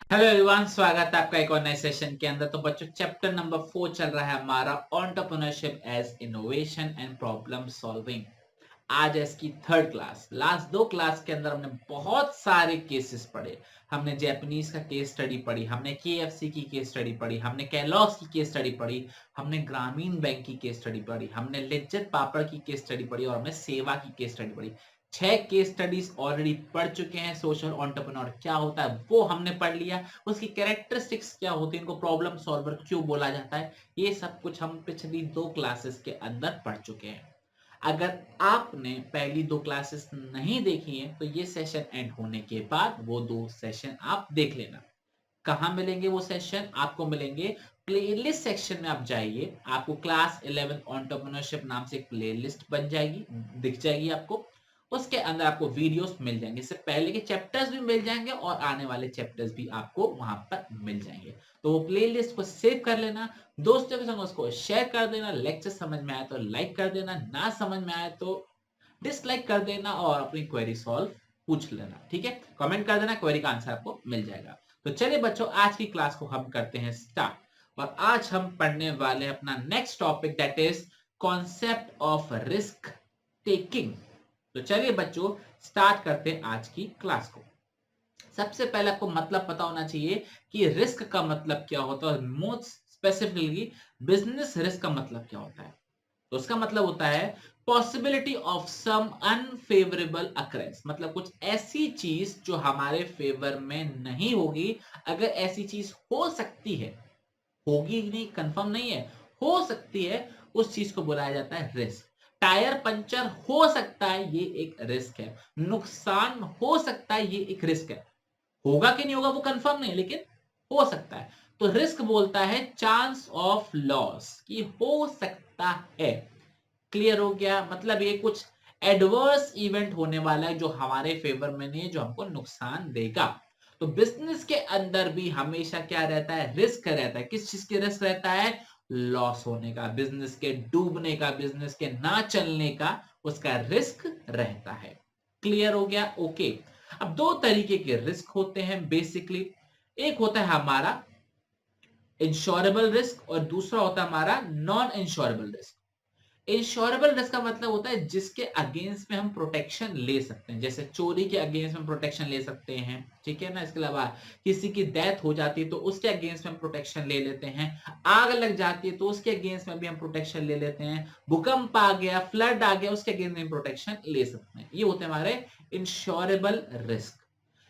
Hello everyone, स्वागत है आपका एक और नए सेशन के अंदर। तो बच्चों, चैप्टर नंबर 4 चल रहा है हमारा entrepreneurship as innovation and problem solving. आज है इसकी थर्ड क्लास। लास्ट दो क्लास के अंदर हमने बहुत सारे केसेस पढ़े। हमने जापानीज का केस स्टडी पढ़ी, हमने केएफसी की केस स्टडी पढ़ी, हमने कैलॉग्स की केस स्टडी पढ़ी, हमने ग्रामीण बैंक की केस स्टडी पढ़ी, हमने लिज्जत पापड़ की केस स्टडी पढ़ी और हमने सेवा की केस स्टडी पढ़ी। 6 केस स्टडीज ऑलरेडी पढ़ चुके हैं। सोशल एंटरप्रेन्योर क्या होता है वो हमने पढ़ लिया, उसकी कैरेक्टरिस्टिक्स क्या होती है, इनको प्रॉब्लम सॉल्वर क्यों बोला जाता है, ये सब कुछ हम पिछली 2 क्लासेस के अंदर पढ़ चुके हैं। अगर आपने पहली 2 क्लासेस नहीं देखी हैं तो ये सेशन एंड होने के बाद वो 2 सेशन आप देख लेना। कहां मिलेंगे वो सेशन? आपको मिलेंगे प्लेलिस्ट सेक्शन में। आप जाइए, आपको क्लास 11 एंटरप्रेन्योरशिप नाम से एक प्लेलिस्ट बन जाएगी, दिख जाएगी आपको। उसके अंदर आपको वीडियोस मिल जाएंगे, इससे पहले के चैप्टर्स भी मिल जाएंगे और आने वाले चैप्टर्स भी आपको वहां पर मिल जाएंगे। तो वो प्लेलिस्ट को सेव कर लेना, दोस्तों के संग उसको शेयर कर देना। लेक्चर समझ में आया तो लाइक कर देना, ना समझ में आया तो डिसलाइक कर देना और अपनी क्वेरी सॉल्व पूछ लेना। ठीक है, कमेंट कर देना, क्वेरी का आंसर आपको मिल जाएगा। तो चलिए बच्चों, आज की क्लास को हम करते हैं स्टार्ट। और आज हम पढ़ने वाले हैं अपना next topic, that is concept of risk taking. तो चलिए बच्चों, स्टार्ट करते हैं आज की क्लास को। सबसे पहले आपको मतलब पता होना चाहिए कि रिस्क का मतलब क्या होता है। मोस्ट स्पेसिफिकली बिजनेस रिस्क का मतलब क्या होता है। तो उसका मतलब होता है possibility of some unfavourable occurrence, मतलब कुछ ऐसी चीज जो हमारे फेवर में नहीं होगी। अगर ऐसी चीज हो सकती है, होगी नहीं कंफर्म नहीं है, हो सकती है, उस चीज को बुलाया जाता है रिस्क। टायर पंचर हो सकता है, ये एक रिस्क है। नुकसान हो सकता है, ये एक रिस्क है। होगा कि नहीं होगा वो कंफर्म नहीं, लेकिन हो सकता है। तो रिस्क बोलता है चांस ऑफ लॉस, कि हो सकता है। क्लियर हो गया? मतलब ये कुछ एडवर्स इवेंट होने वाला है जो हमारे फेवर में नहीं है, जो हमको नुकसान देगा। तो बिजनेस के अंदर भी हमेशा क्या रहता है? रिस्क रहता है। किस चीज के रिस्क रहता है? लॉस होने का, बिजनेस के डूबने का, बिजनेस के ना चलने का, उसका रिस्क रहता है। क्लियर हो गया? ओके। अब 2 तरीके के रिस्क होते हैं बेसिकली। एक होता है हमारा इंश्योरेबल रिस्क और दूसरा होता है हमारा non insurable risk. Insurable risk का मतलब होता है जिसके अगेंस्ट में हम प्रोटेक्शन ले सकते हैं। जैसे चोरी के अगेंस्ट में प्रोटेक्शन ले सकते हैं, ठीक है ना। इसके अलावा किसी की डेथ हो जाती है तो उसके अगेंस्ट में हम प्रोटेक्शन ले लेते हैं। आग लग जाती है तो उसके अगेंस्ट में भी हम प्रोटेक्शन ले लेते हैं। भूकंप आ गया, फ्लड आ गया, उसके अगेंस्ट में प्रोटेक्शन ले सकते हैं। ये होते हैं हमारे इंश्योरेबल रिस्क।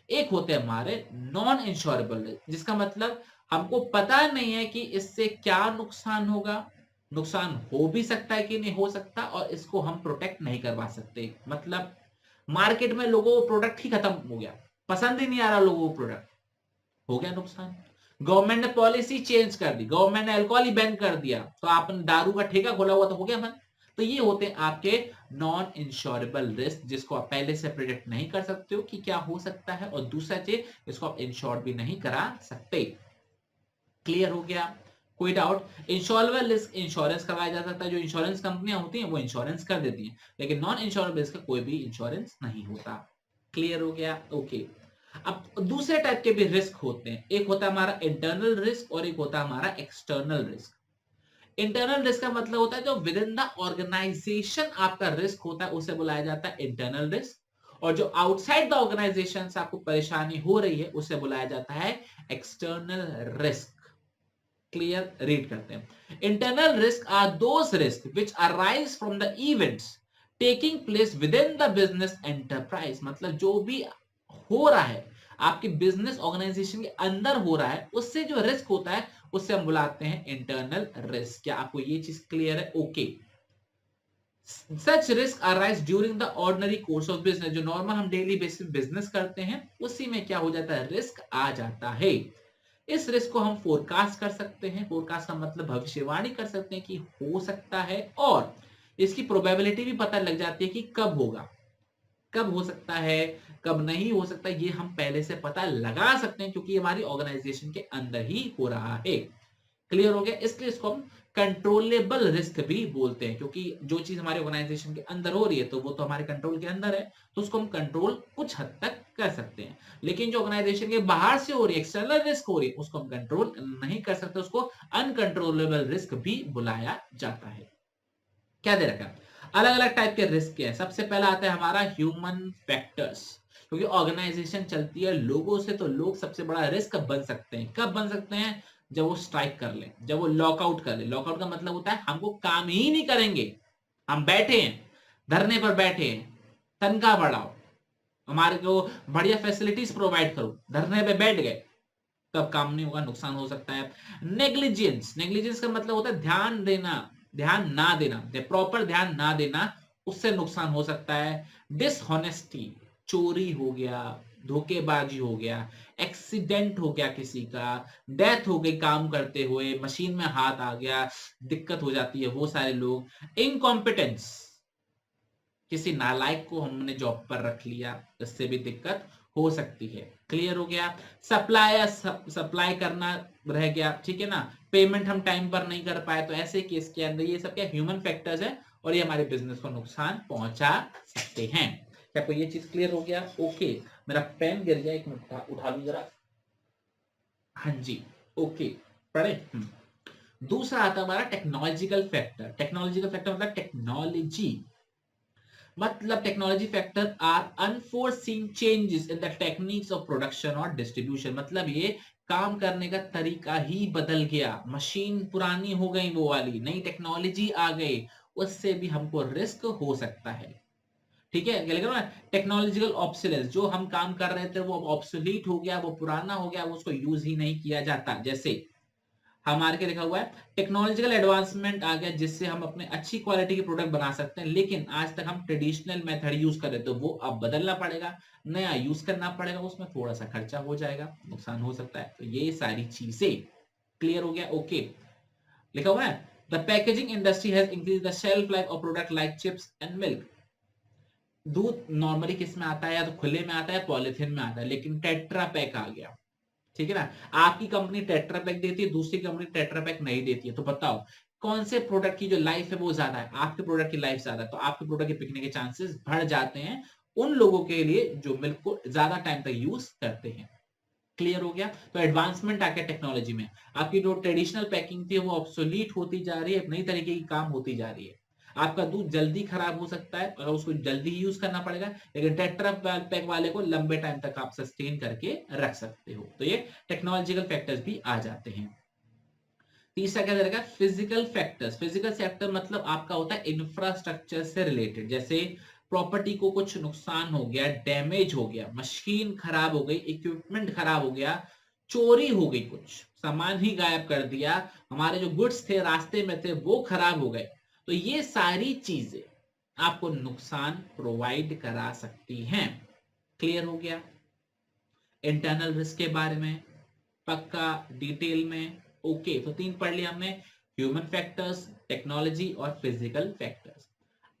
एक होते हैं हमारे नॉन इंश्योरेबल रिस्क, जिसका मतलब हमको पता नहीं है कि इससे क्या नुकसान होगा, नुकसान हो भी सकता है कि नहीं हो सकता, और इसको हम प्रोटेक्ट नहीं करवा सकते। मतलब मार्केट में लोगों को प्रोडक्ट ही खत्म हो गया, पसंद ही नहीं आ रहा लोगों को प्रोडक्ट, हो गया नुकसान। गवर्नमेंट ने पॉलिसी चेंज कर दी, गवर्नमेंट ने अल्कोहल ही बैन कर दिया, तो आपने दारू का ठेका खोला हुआ तो हो गया बंद। तो ये होते हैं आपके नॉन इंश्योरेबल रिस्क, जिसको आप पहले से प्रिडिक्ट नहीं कर सकते हो कि क्या हो सकता है, और दूसरा चीज इसको आप इंश्योर भी नहीं करा सकते। क्लियर हो गया? कोई डाउट? इंश्योरेबल रिस्क इंश्योरेंस करवाया जा सकता है, जो इंश्योरेंस कंपनियां होती हैं वो इंश्योरेंस कर देती हैं, लेकिन नॉन इंश्योरेबल रिस्क का कोई भी इंश्योरेंस नहीं होता। क्लियर हो गया? ओके। अब दूसरे टाइप के भी रिस्क होते हैं। एक होता है हमारा इंटरनल रिस्क और एक होता है हमारा एक्सटर्नल रिस्क। इंटरनल रिस्क का मतलब होता है जो विद इन द ऑर्गेनाइजेशन आपका रिस्क होता है, उसे बुलाया जाता है इंटरनल रिस्क। और जो आउटसाइड द ऑर्गेनाइजेशन से आपको परेशानी हो रही है उसे बुलाया जाता है एक्सटर्नल रिस्क। क्लियर? रीड करते हैं। Internal risk are those risk which arise from the events taking place within the business enterprise, मतलब जो भी हो रहा है आपके बिजनेस ऑर्गेनाइजेशन के अंदर हो रहा है, उससे जो रिस्क होता है उससे हम बुलाते हैं इंटरनल रिस्क। क्या आपको ये चीज क्लियर है? Okay. Such risk arise during the ordinary course of business, जो नॉर्मल हम डेली बेसिस बिजनेस करते हैं उसी में क्या हो जाता है? रिस्क आ जाता है। इस रिस्क को हम फोरकास्ट कर सकते हैं। फोरकास्ट का मतलब भविष्यवाणी कर सकते हैं कि हो सकता है, और इसकी प्रोबेबिलिटी भी पता लग जाती है कि कब होगा, कब हो सकता है, कब नहीं हो सकता, ये हम पहले से पता लगा सकते हैं क्योंकि हमारी ऑर्गेनाइजेशन के अंदर ही हो रहा है। क्लियर हो गया? इसलिए इसको हम कंट्रोलेबल रिस्क भी बोलते हैं, क्योंकि जो चीज हमारे ऑर्गेनाइजेशन के अंदर हो रही है तो वो तो हमारे कंट्रोल के अंदर है, तो उसको हम कंट्रोल कुछ हद तक कर सकते हैं। लेकिन जो ऑर्गेनाइजेशन के बाहर से हो रही है, एक्सटर्नल रिस्क हो रही है, उसको हम कंट्रोल नहीं कर सकते, उसको अनकंट्रोलेबल रिस्क भी बुलाया जाता है। क्या दे रखा है? अलग अलग टाइप के रिस्क है। सबसे पहला आता है हमारा ह्यूमन फैक्टर्स, क्योंकि ऑर्गेनाइजेशन चलती है लोगों से, तो लोग सबसे बड़ा रिस्क बन सकते हैं। कब बन सकते हैं? जब वो स्ट्राइक कर ले, जब वो लॉकआउट कर ले। लॉकआउट का मतलब होता है हमको काम ही नहीं करेंगे, हम बैठे हैं, धरने पर बैठे हैं, तनख्वाह बढ़ाओ, हमारे को बढ़िया फैसिलिटीज प्रोवाइड करो, धरने पे बैठ गए, तब काम नहीं होगा, नुकसान हो सकता है। नेग्लिजेंस, नेग्लिजेंस का मतलब होता है ध्यान देना, ध्यान ना देना, प्रॉपर ध्यान ना देना, उससे नुकसान हो सकता है। डिसऑनेस्टी, चोरी हो गया, धोखेबाजी हो गया, एक्सीडेंट हो गया, किसी का डेथ हो गई काम करते हुए, मशीन में हाथ आ गया, दिक्कत हो जाती है वो सारे लोग। इनकॉम्पिटेंस, किसी नालायक को हमने जॉब पर रख लिया, इससे भी दिक्कत हो सकती है। क्लियर हो गया? सप्लायर सप्लाई करना रह गया, ठीक है ना, पेमेंट हम टाइम पर नहीं कर पाए, तो ऐसे केस के अंदर ये सब क्या ह्यूमन फैक्टर्स है और ये हमारे बिजनेस को नुकसान पहुंचा सकते हैं। क्या आपको ये चीज क्लियर हो गया? ओके, मेरा पेन गिर गया, एक मिनट उठा लू जरा। हाँ जी, ओके, पढ़े। दूसरा आता है हमारा टेक्नोलॉजिकल फैक्टर। टेक्नोलॉजिकल फैक्टर मतलब टेक्नोलॉजी, मतलब technology factor are unforeseen changes in the techniques of production और डिस्ट्रीब्यूशन। मतलब ये काम करने का तरीका ही बदल गया, मशीन पुरानी हो गई, वो वाली नई टेक्नोलॉजी आ गई, उससे भी हमको रिस्क हो सकता है। ठीक है, क्या लिखा है? टेक्नोलॉजिकल ऑब्सोलेंस, जो हम काम कर रहे थे वो ऑब्सोलीट हो गया, वो पुराना हो गया, वो उसको यूज ही नहीं किया जाता। जैसे हमारे के लिखा हुआ है टेक्नोलॉजिकल एडवांसमेंट आ गया, जिससे हम अपने अच्छी क्वालिटी के प्रोडक्ट बना सकते हैं, लेकिन आज तक हम ट्रेडिशनल मेथड यूज कर रहे थे, वो अब बदलना पड़ेगा, नया यूज करना पड़ेगा, उसमें थोड़ा सा खर्चा हो जाएगा, नुकसान हो सकता है। तो ये सारी चीजें क्लियर हो गया? ओके, लिखा हुआ है the packaging industry has increase the shelf life of product like chips and milk. दूध नॉर्मली किस में आता है? या तो खुले में आता है, पॉलिथीन में आता है, लेकिन टेट्रा पैक आ गया, ठीक है ना। आपकी कंपनी टेट्रा पैक देती है, दूसरी कंपनी टेट्रा पैक नहीं देती है, तो बताओ कौन से प्रोडक्ट की जो लाइफ है वो ज्यादा है? आपके प्रोडक्ट की लाइफ ज्यादा है, तो आपके प्रोडक्ट के बिकने के चांसेस बढ़ जाते हैं उन लोगों के लिए जो मिल्क को ज्यादा टाइम तक यूज करते हैं। क्लियर हो गया? तो एडवांसमेंट आ गया टेक्नोलॉजी में, आपकी जो ट्रेडिशनल पैकिंग थी वो ऑब्सोलीट होती जा रही है, नई तरीके की काम होती जा रही है। आपका दूध जल्दी खराब हो सकता है और उसको जल्दी यूज करना पड़ेगा, लेकिन टेट्रा पैक वाले को लंबे टाइम तक आप सस्टेन करके रख सकते हो। तो ये टेक्नोलॉजिकल फैक्टर्स भी आ जाते हैं। तीसरा क्या रहेगा? Physical factors. फिजिकल फैक्टर मतलब आपका होता है इंफ्रास्ट्रक्चर से रिलेटेड, जैसे प्रॉपर्टी को कुछ नुकसान हो गया, डैमेज हो गया, मशीन खराब हो गई, इक्विपमेंट खराब हो गया, चोरी हो गई, कुछ सामान ही गायब कर दिया, हमारे जो गुड्स थे रास्ते में थे वो खराब हो गए, तो ये सारी चीजें आपको नुकसान प्रोवाइड करा सकती हैं। क्लियर हो गया? इंटरनल रिस्क के बारे में पक्का डिटेल में। ओके, तो तीन पढ़ लिया हमने, ह्यूमन फैक्टर्स, टेक्नोलॉजी और फिजिकल फैक्टर्स।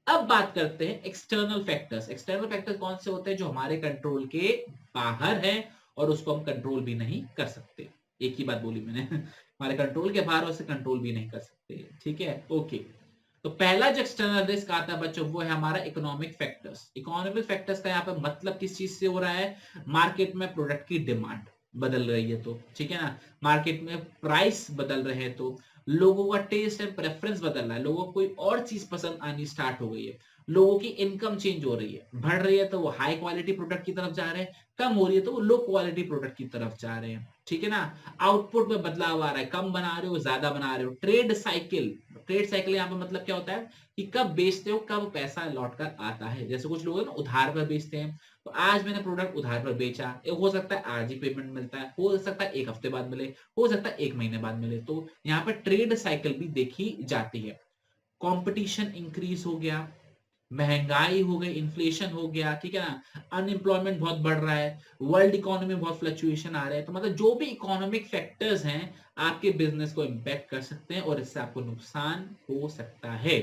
अब बात करते हैं एक्सटर्नल फैक्टर्स। एक्सटर्नल फैक्टर्स कौन से होते हैं? जो हमारे कंट्रोल के बाहर है और उसको हम कंट्रोल भी नहीं कर सकते। एक ही बात बोली मैंने हमारे कंट्रोल के बाहर उसे कंट्रोल भी नहीं कर सकते। ठीक है, ओके। तो पहला जो एक्सटर्नल रिस्क आता है बच्चों, वो है हमारा इकोनॉमिक फैक्टर्स। इकोनॉमिक फैक्टर्स का यहाँ पे मतलब किस चीज से हो रहा है? मार्केट में प्रोडक्ट की डिमांड बदल रही है, तो ठीक है ना, मार्केट में प्राइस बदल रहे हैं, तो लोगों का टेस्ट एंड प्रेफरेंस बदल रहा है, लोगों को कोई और चीज पसंद आनी स्टार्ट हो गई है, लोगों की इनकम चेंज हो रही है, बढ़ रही है तो वो हाई क्वालिटी प्रोडक्ट की तरफ जा रहे हैं, कम हो रही है तो वो लो क्वालिटी प्रोडक्ट की तरफ जा रहे हैं, ठीक है ना। आउटपुट में बदलाव आ रहा है, कम बना रहे हो ज्यादा बना रहे हो। ट्रेड साइकिल, ट्रेड साइकिल यहाँ पे मतलब क्या होता है कि कब बेचते हो कब पैसा लौट कर आता है। जैसे कुछ लोग ना उधार पर बेचते हैं, तो आज मैंने प्रोडक्ट उधार पर बेचा, हो सकता है आज ही पेमेंट मिलता है, हो सकता है एक हफ्ते बाद मिले, हो सकता है एक महीने बाद मिले, तो यहाँ पर ट्रेड साइकिल भी देखी जाती है। कंपटीशन इंक्रीज हो गया, महंगाई हो गई, इन्फ्लेशन हो गया, ठीक है ना, अनएम्प्लॉयमेंट बहुत बढ़ रहा है, वर्ल्ड इकोनॉमी में बहुत फ्लक्चुएशन आ रहा है, तो मतलब जो भी इकोनॉमिक फैक्टर्स हैं आपके बिजनेस को इंपैक्ट कर सकते हैं और इससे आपको नुकसान हो सकता है।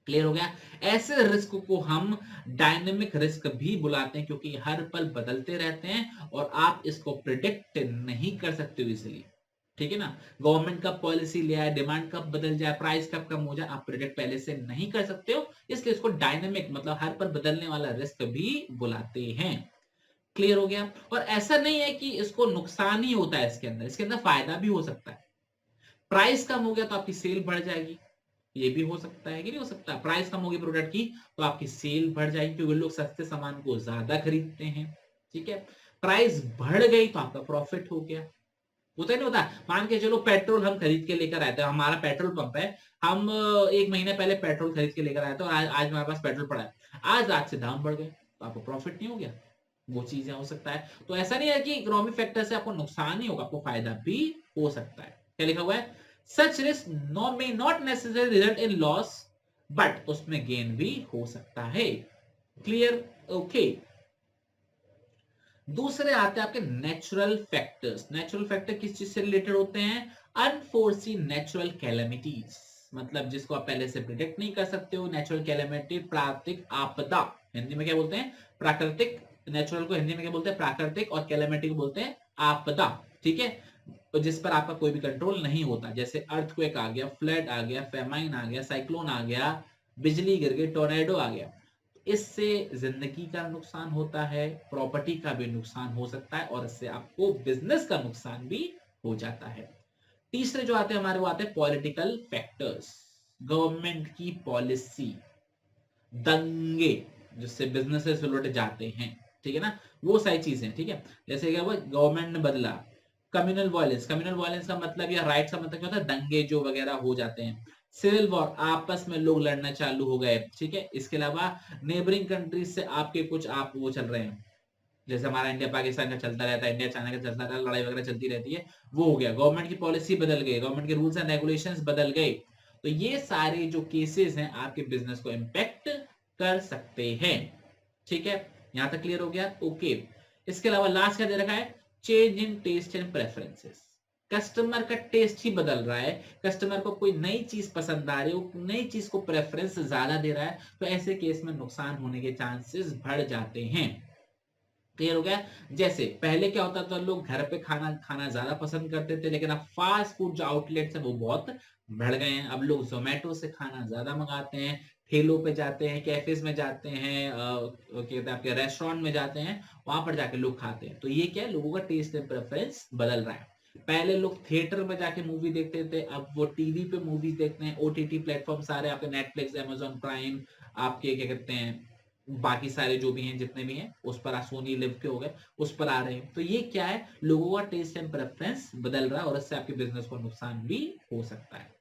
क्लियर हो गया? ऐसे रिस्क को हम डायनेमिक रिस्क भी बुलाते हैं, क्योंकि हर पल बदलते रहते हैं और आप इसको प्रिडिक्ट नहीं कर सकते हो इजिली। ठीक है ना। गवर्नमेंट कब पॉलिसी ले आए, डिमांड कब बदल जाए, प्राइस कब कम हो जाए, आप प्रेडिक्ट पहले से नहीं कर सकते हो, इसलिए इसको डायनेमिक मतलब हर पर बदलने वाला रिस्क भी बुलाते हैं। क्लियर हो गया। और ऐसा नहीं है कि इसको नुकसान ही होता है, इसके अंदर फायदा भी हो सकता है। प्राइस कम हो गया तो आपकी सेल बढ़ जाएगी, ये भी हो सकता है कि नहीं हो सकता। प्राइस कम होगी प्रोडक्ट की तो आपकी सेल बढ़ जाएगी, क्योंकि लोग सस्ते सामान को ज्यादा खरीदते हैं। ठीक है। प्राइस बढ़ गई तो आपका प्रॉफिट हो गया। होता ही नहीं होता। मान के चलो पेट्रोल हम खरीद के लेकर आए थे, हमारा पेट्रोल पंप है, हम एक महीने पहले पेट्रोल खरीद के लेकर आए थे और आज हमारे पास पेट्रोल पड़ा है, आज रात से दाम बढ़ गए तो आपको प्रॉफिट नहीं हो गया। वो चीजें हो सकता है। तो ऐसा नहीं है कि इकोनॉमिक फैक्टर से आपको नुकसान ही होगा, आपको फायदा भी हो सकता है। क्या लिखा हुआ है, such risk no may not necessary result in loss, but उसमें गेन भी हो सकता है। Clear, okay. दूसरे आते हैं आपके नेचुरल फैक्टर्स। नेचुरल फैक्टर किस चीज से रिलेटेड होते हैं, अनफोर्सीन नेचुरल कैलेमिटीज, मतलब जिसको आप पहले से प्रिडिक्ट नहीं कर सकते हो। नेचुरल कैलेमिटी प्राकृतिक आपदा, हिंदी में क्या बोलते हैं, प्राकृतिक। नेचुरल को हिंदी में क्या बोलते हैं, प्राकृतिक, और कैलेमिटी को बोलते हैं आपदा। ठीक है। तो जिस पर आपका कोई भी कंट्रोल नहीं होता, जैसे अर्थक्वेक आ गया, फ्लड आ गया, फेमाइन आ गया, साइक्लोन आ गया, बिजली गिर गई, टोर्नेडो आ गया। इससे जिंदगी का नुकसान होता है, प्रॉपर्टी का भी नुकसान हो सकता है, और इससे आपको बिजनेस का नुकसान भी हो जाता है। तीसरे जो आते हैं हमारे, वो आते हैं पॉलिटिकल फैक्टर्स। गवर्नमेंट की पॉलिसी, दंगे जिससे बिजनेसेस लुट जाते हैं, ठीक है ना, वो सारी चीजें। ठीक है। जैसे क्या हुआ, गवर्नमेंट ने बदला। कम्युनल वायलेंस, कम्युनल वायलेंस का मतलब या राइट्स का मतलब क्या होता है, दंगे जो वगैरह हो जाते हैं। सिविल वॉर, आपस में लोग लड़ना चालू हो गए। ठीक है। इसके अलावा नेबरिंग कंट्रीज से आपके कुछ आप वो चल रहे हैं, जैसे हमारा इंडिया पाकिस्तान का चलता रहता है, इंडिया चाइना का चलता रहता है, लड़ाई वगैरह चलती रहती है, वो हो गया। गवर्नमेंट की पॉलिसी बदल गई, गवर्नमेंट के रूल्स एंड रेगुलेशंस बदल गए। तो ये सारे जो केसेस हैं आपके बिजनेस को इंपैक्ट कर सकते हैं। ठीक है। यहां तक क्लियर हो गया, ओके। इसके अलावा लास्ट क्या दे रखा है, change in taste and preferences. Customer का टेस्ट ही बदल रहा है, कस्टमर को कोई नई चीज पसंद आ रही है, वो नई चीज को प्रेफरेंस ज्यादा दे रहा है, तो ऐसे केस में नुकसान होने के चांसेस बढ़ जाते हैं। क्लियर हो गया। जैसे पहले क्या होता था, लोग घर पे खाना खाना ज्यादा पसंद करते थे, लेकिन अब फास्ट फूड जो आउटलेट्स है वो बहुत बढ़ गए हैं। अब लोग जोमेटो से खाना ज्यादा मंगाते हैं, ठेलों पे जाते हैं, कैफेज में जाते हैं, आपके रेस्टोरेंट में जाते हैं, वहां पर जाके लोग खाते हैं। तो ये क्या है, लोगों का टेस्ट एंड प्रेफरेंस बदल रहा है। पहले लोग थिएटर में जाके मूवी देखते थे, अब वो टीवी पे मूवीज देखते हैं। ओटीटी प्लेटफॉर्म सारे आपके नेटफ्लिक्स, अमेजोन प्राइम, आपके क्या कहते हैं, बाकी सारे जो भी हैं जितने भी हैं उस पर, सोनी लिव के हो गए, उस पर आ रहे हैं। तो ये क्या है, लोगों का टेस्ट एंड प्रेफरेंस बदल रहा है, और इससे आपके बिजनेस को नुकसान भी हो सकता है।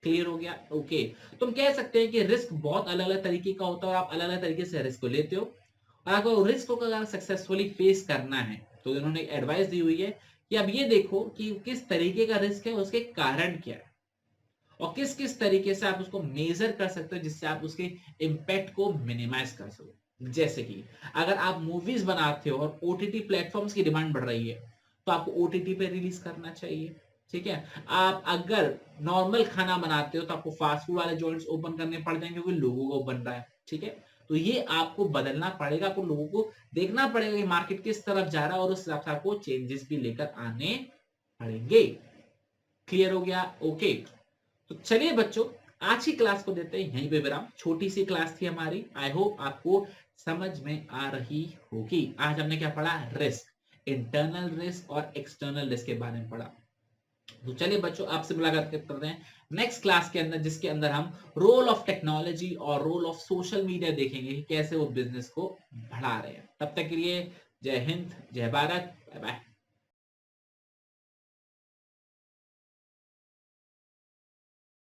क्लियर हो गया, ओके। तुम कह सकते हैं कि रिस्क बहुत अलग अलग तरीके का होता है, और आप अलग अलग तरीके से रिस्क को लेते हो, और आपको रिस्क को अगर सक्सेसफुली फेस करना है तो इन्होंने एडवाइस दी हुई है कि अब ये देखो कि किस तरीके का रिस्क है, उसके कारण क्या है, और किस किस तरीके से आप उसको मेजर कर सकते हो जिससे आप उसके इम्पैक्ट को मिनिमाइज कर सको। जैसे कि अगर आप मूवीज बनाते हो और ओटीटी प्लेटफॉर्म्स की डिमांड बढ़ रही है, तो आपको ओटीटी पे रिलीज करना चाहिए। ठीक है। आप अगर नॉर्मल खाना बनाते हो तो आपको फास्ट फूड वाले जॉइंट्स ओपन करने पड़ जाएंगे, क्योंकि लोगों को बन रहा है। ठीक है। तो ये आपको बदलना पड़ेगा, आपको लोगों को देखना पड़ेगा कि मार्केट किस तरफ जा रहा है, और उस हिसाब से आपको चेंजेस भी लेकर आने पड़ेंगे। क्लियर हो गया, ओके। तो चलिए बच्चों, आज की क्लास को देते हैं यहीं पे विराम। छोटी सी क्लास थी हमारी, आई होप आपको समझ में आ रही होगी। आज हमने क्या पढ़ा, रिस्क, इंटरनल रिस्क और एक्सटर्नल रिस्क के बारे में पढ़ा। तो चलिए बच्चों, आपसे मुलाकात करते हैं नेक्स्ट क्लास के अंदर, जिसके अंदर हम रोल ऑफ टेक्नोलॉजी और रोल ऑफ सोशल मीडिया देखेंगे कि कैसे वो बिजनेस को बढ़ा रहे हैं। तब तक के लिए जय हिंद, जय भारत, बाय बाय।